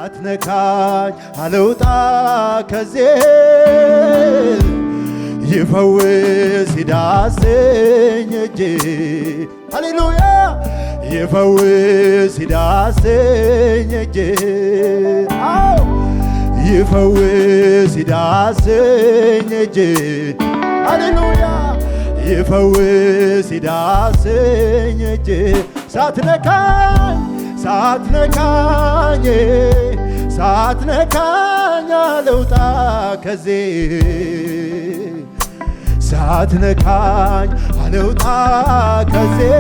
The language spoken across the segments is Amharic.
ሳትነካኝ አልውጣ ከዚህ ይፈውስ ይዳሰኝ እጅ ሃሌሉያ ይፈውስ ይዳሰኝ እጅ አው ይፈውስ ይዳሰኝ እጅ ሃሌሉያ ይፈውስ ይዳሰኝ እጅ ሳትነካኝ ሳትነካኝ አልውጣ ከዚህ ሳትነካኝ አልውጣ ከዚህ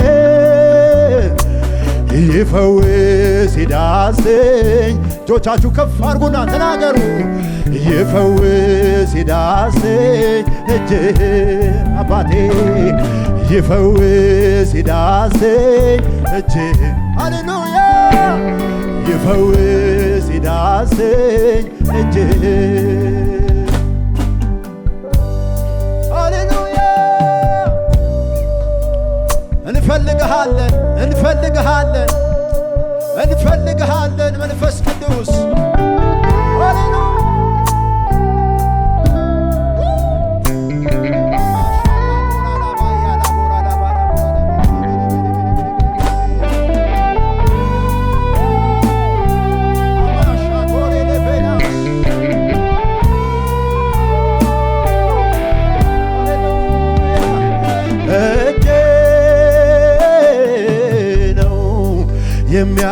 ይፈውስ ይዳሰኝ እጆቻችሁ ከፍ አድርጉና ተናገሩ ይፈውስ ይዳሰኝ እጅ አባቴ ይፈውስ ይዳሰኝ እጅ ሃሌሉያ ይፈውስ ይዳሰኝ እጅ ሃሌሉያ እንፈልግሃለን መንፈስ ቅዱስ ሃሌሉያ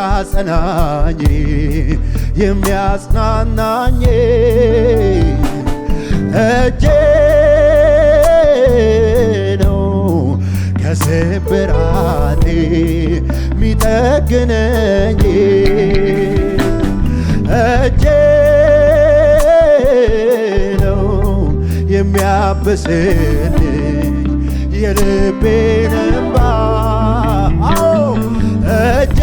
የሚያጸናኝ የሚያጽናናኝ እጄ ነው ከስብራቴ ሚጠግነኝ እጄ ነው የሚያብስልኝ የልቤን እንባ እጄ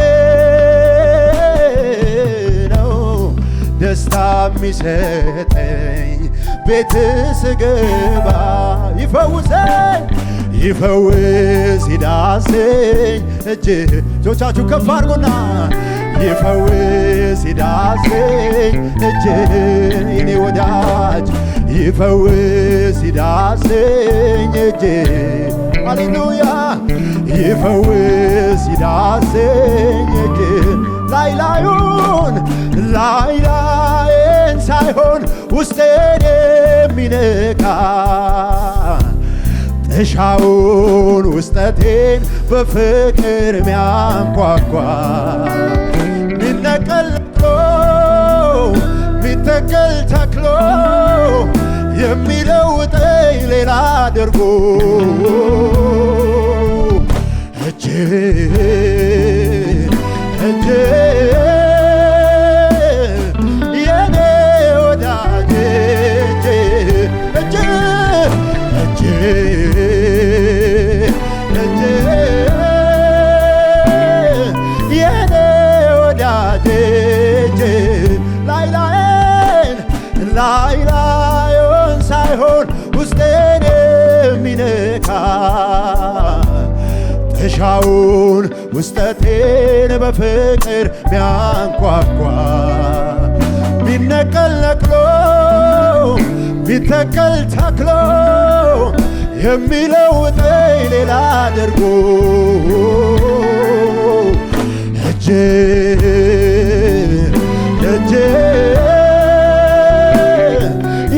ደስታ ሚሰጠኝ ቤት ስገባ ይፈውሰኝ ይፈውስ ይዳሰኝ እጅ እጆቻችሁ ከፍ አድርጉና ይፈውስ ይዳሰኝ እጅ የኔ ወዳጅ ይፈውስ ይዳሰኝ እጅ ሃሌሉያ ይፈውስ ይዳሰኝ እጅ ላይላዩን ሳይሆን ውስጤን የሚነካ ጥሻውን ውስጠቴን በፍቅር ሚያንኳኳ ሚነቀል ሚተከል ተክሎ የሚለውጠኝ ሌላ አድርጎ እጅ የኔ ወዳጅ እጅ የኔ ወዳጅ ላይላዩን ሳይሆን ውስጤን የሚነካ ጥሻውን ውስጠቴን በፍቅር ሚያንኳኳ ሚነቀል ነቅሎ ሚተከል ተክሎ የሚለውጠኝ ሌላ አድርጎ እጅ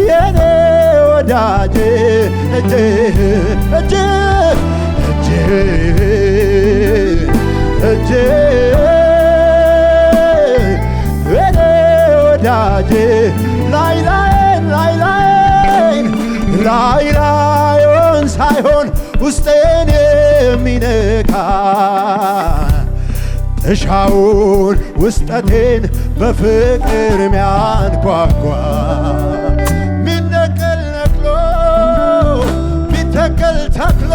የኔ ወዳጅ እጅ የኔ ወዳጅ ላይላዩን ሳይሆን ውስጤን የሚነካ ጥሻውን ውስጠቴን በፍቅር ሚያንኳኳ ሚነቀል ነቅሎ ሚተከል ተክሎ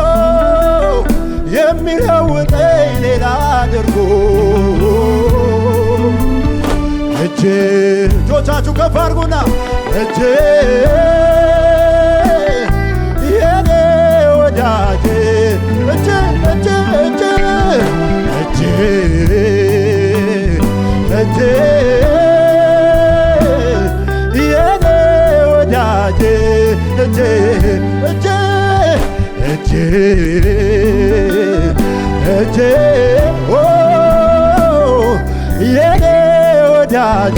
የሚለውጠኝ ሌላ አድርጎ እጅ እጆቻችሁ ከፍ አድርጉና እጅ የኔ ወዳጅ እጅ የኔ ወዳጅ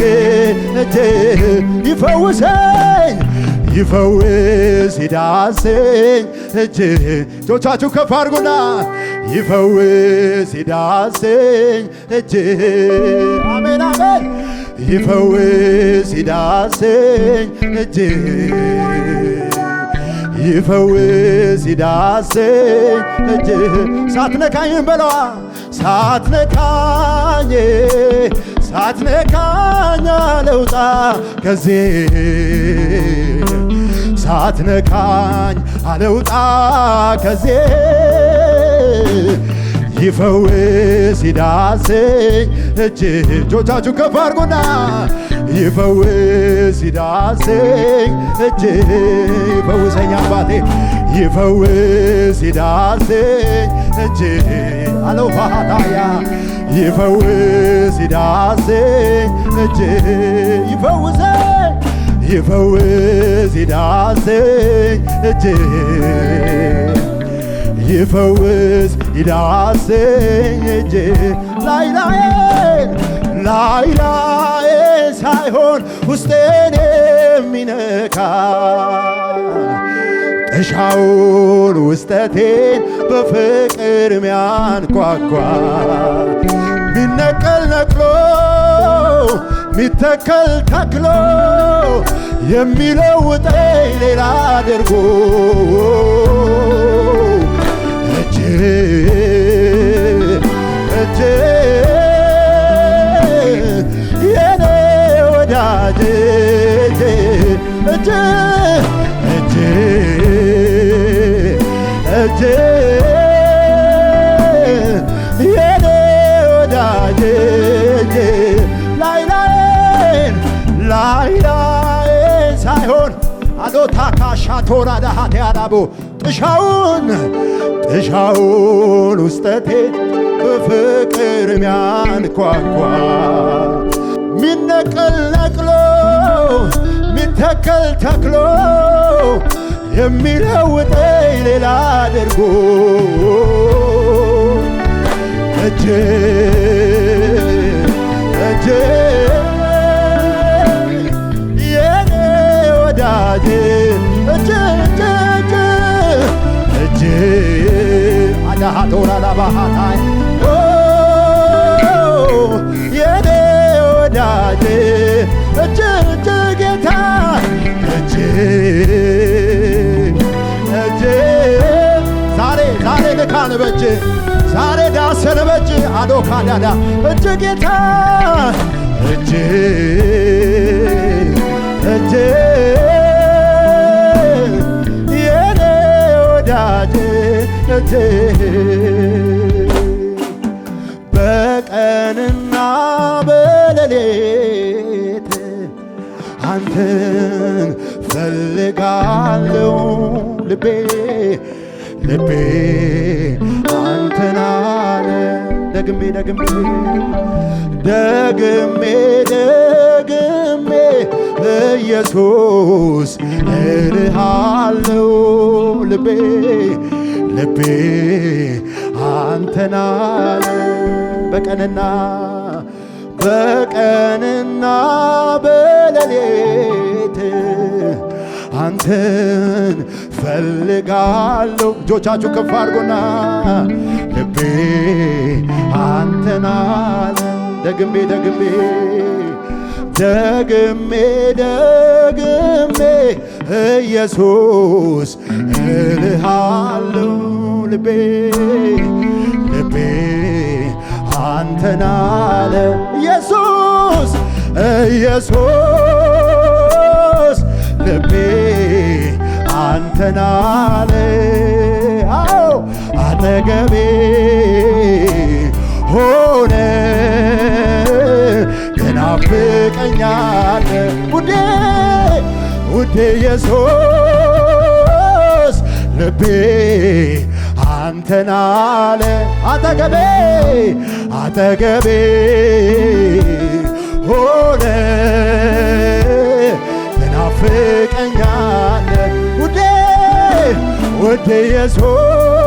ይፈውሰኝ ይፈውስ ይዳሰኝ እጆቻችሁ ከፍ አድርጉና ይፈውስ ይዳሰኝ አሜን አሜን ይፈውስ ይዳሰኝ ይፈውስ ይዳሰኝ ሳትነካኝ በለዋ ሳትነካኝ አልውጣ ከዚህ ሳትነካኝ አልውጣ ከዚህ ይፈውስ ይዳሰኝ እጆቻችሁ ከፍ አድርጉና ይፈውስ ይዳሰኝ ይፈውሰኝ አባቴ ይፈውስ ይዳሰኝ አለው ባህታያ ይፈውስ ይዳሰኝ ይፈውሰኝ ይፈውስ ይዳሰኝ ይፈውስ ይዳሰኝ ላይላዬን ሳይሆን ውስጤን የሚነካ ጥሻውን ውስጠቴን በፍቅር ሚያንኳኳ ሚነቀል ነቅሎ ሚተከል ተክሎ የሚለውጠኝ ሌላ አድርጎ የኔ ወዳጅ የኔ ወዳጅ ላይላዬን ሳይሆን አዶታካሻ ቶራዳሃት ያዳቦ ጥሻውን ውስጠቴ በፍቅር ሚያንኳኳ ሚነቀል ነቅሎ ሚተከል ተክሎ የሚለውጠኝ ሌላ አድርጎ የኔ ወዳጅ አዳሃቶራላባሃታይ የኔ ወዳጅ ጌታ ዛሬ ልካን በእጅ ዛሬ ዳሰን በእጅ አዶካዳዳ ጌታ የኔ ወዳጅ በቀንና በሌሊት አንተን ፈልጋለሁ ልቤ አንተን አለ ደግሜ ኢየሱስ እልሃለሁ ልቤ አንተን አለ በቀንና በሌሊት አንተን ፈልጋለሁ እጆቻችሁ ከፍ አድርጎና ልቤ አንተን አለ ደግሜ ኢየሱስ እልሃለሁ ልቤ አንተን አለ ኢየሱስ ልቤ አንተን አለ አዎ አጠገቤ ሆነ ናፍቀኛል ውዴ ኢየሱስ ልቤ አንተን አለ አጠገቤ ሆነ ናፍቀኛል ውዴ ኢየሱስ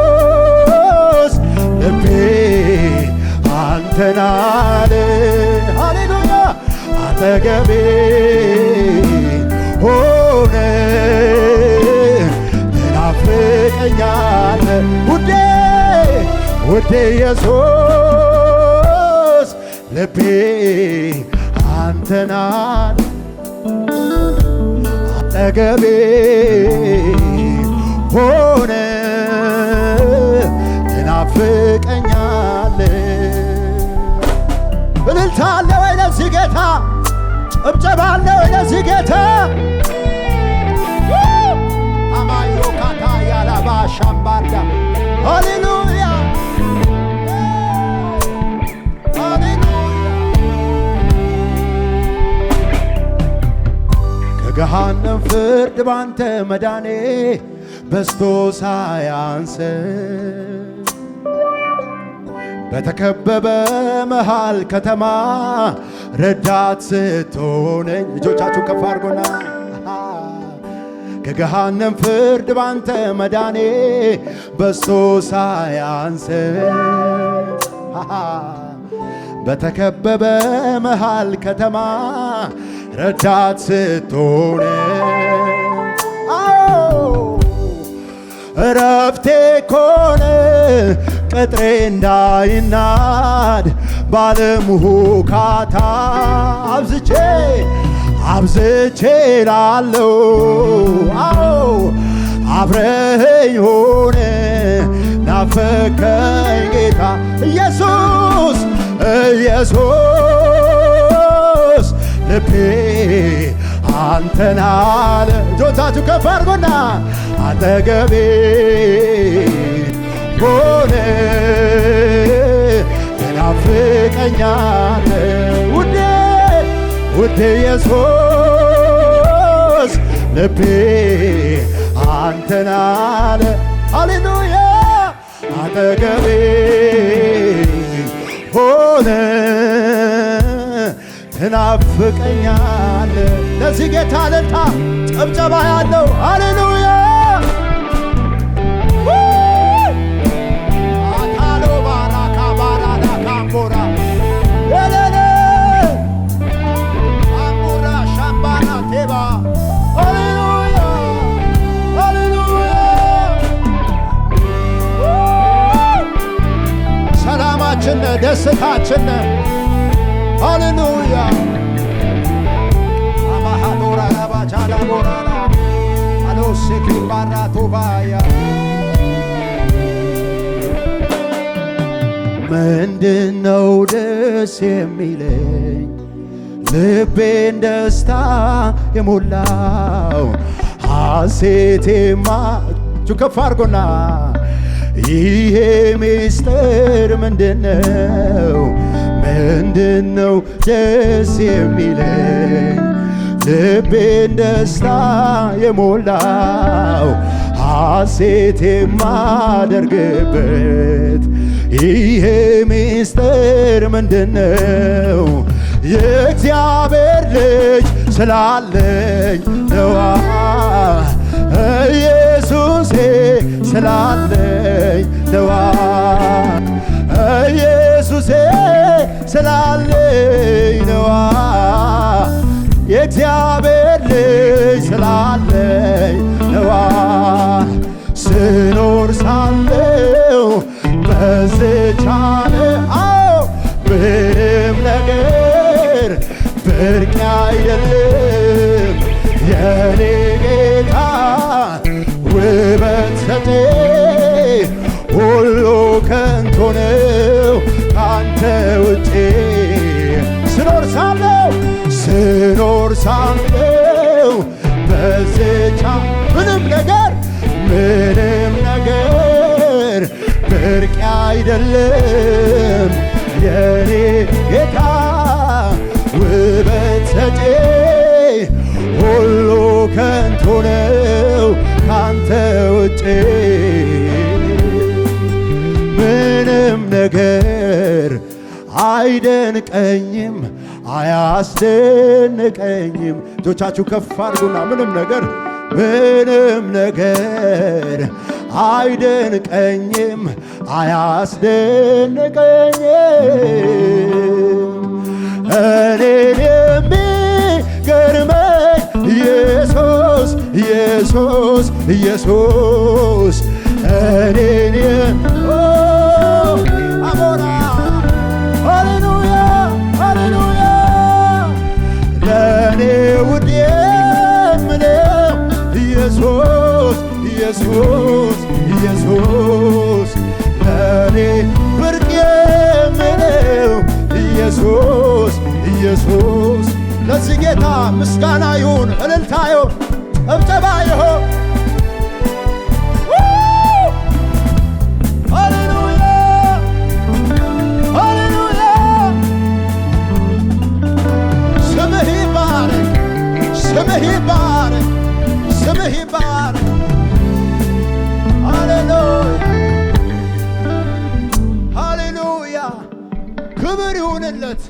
አንተናል ሃሌሉያ አጠገቤ ሆነ ትናፍቀኛለ ውዴ ውዴ ኢየሱስ ልቤ አንተናል አጠገቤ ሆነ ትናፍቀኛለ እልልታ አለ ወይ ለዚህ ጌታ ጭብጨባ አለ ወይ ለዚህ ጌታ አማዮ ካታ ያላባ ሻምባርዳ ሃሌሉያ ከገሃነም ፍርድ ባንተ መዳኔ በስቶ ሳያንስ በተከበበ መሃል ከተማ ረዳት ስትሆነኝ እጆቻችሁ ከፍ አድርጎና ከገሃነም ፍርድ ባንተ መዳኔ በስቶ ሳያንስ በተከበበ መሃል ከተማ ረዳት ስትሆነኝ እረፍቴ ኮነ ቅጥሬ እንዳይናድ ባለም ሁካታ አብዝቼ ላለው አብረኸኝ ሆነ ናፈቀኝ ጌታ ኢየሱስ ልቤ አንተን አለ እጆቻችሁ ከፍ አድርጎና አጠገቤ ሆነ ትናፍቀኛለ ውዴ ኢየሱስ ልቤ አንተን አለ ሃሌሉያ አጠገቤ ሆነ ትናፍቀኛለ ለዚህ ጌታ እልልታ ጭብጨባ ያለው ሃሌሉያ አታሎ ባራካ ባራዳ ካምቦራ የለለ አምቦራ ሻምባራ ቴባ ሃሌሉያ ሃሌሉያ ሰላማችን ደስታችን ሃሌሉያ አማሃዶራ ባቻላ ቦራላ አሎሴኪ ባራቶባያ ምንድነው ደስ የሚለኝ ልቤን ደስታ የሞላው ሐሴቴማ ከፍ አድርጎና ይሄ ሚስጥር ምንድነው ደስ የሚለኝ ልቤን ደስታ የሞላው ሐሴት የማደርግበት ይሄ ሚስጥር ምንድነው የእግዚአብሔር ልጅ ስላለኝ ነዋ ኢየሱሴ ስላለኝ ነዋ ኢየሱሴ ስላለኝ ነዋ የእግዚአብሔር ልጅ ስላለኝ ነዋ ስኖር ሳለው በዚች ዓለም ምንም ነገር ብርቅ አይደለም የኔ ጌታ ውበት ሰጤ ሁሉ ከንቱ ነው ካንተ ውጪ ስኖር ሳለው በዚች ምንም ነገር ብርቅ አይደለም የኔ ጌታ ውበት ሰጤ ሁሉ ከንቱ ነው ካንተ ውጪ ምንም ነገር አይደንቀኝም አያስደንቀኝም። እጆቻችሁ ከፍ አድርጉና ምንም ነገር ምንም ነገር አይደንቀኝም አያስደንቀኝም። እኔን የሚገርመኝ ኢየሱስ ኢየሱስ ኢየሱስ እኔን አሞራ ሃሌሉያ ሃሌሉያ ለእኔ ውድ የምለው ኢየሱስ ኢየሱስ ኢየሱስ ለእኔ ብርቅ የምለው ኢየሱስ ኢየሱስ። ለዚህ ጌታ ምስጋና ይሁን፣ እልልታ ይሁን፣ ጭብጨባ ይሁን። ሃሌሉያ ሃሌሉያ ስምህ ይባረክ ስምህ ይባረክ ስምህ ይባረክ። ሃሌሉያ ሃሌሉያ ክብር ይሁንለት።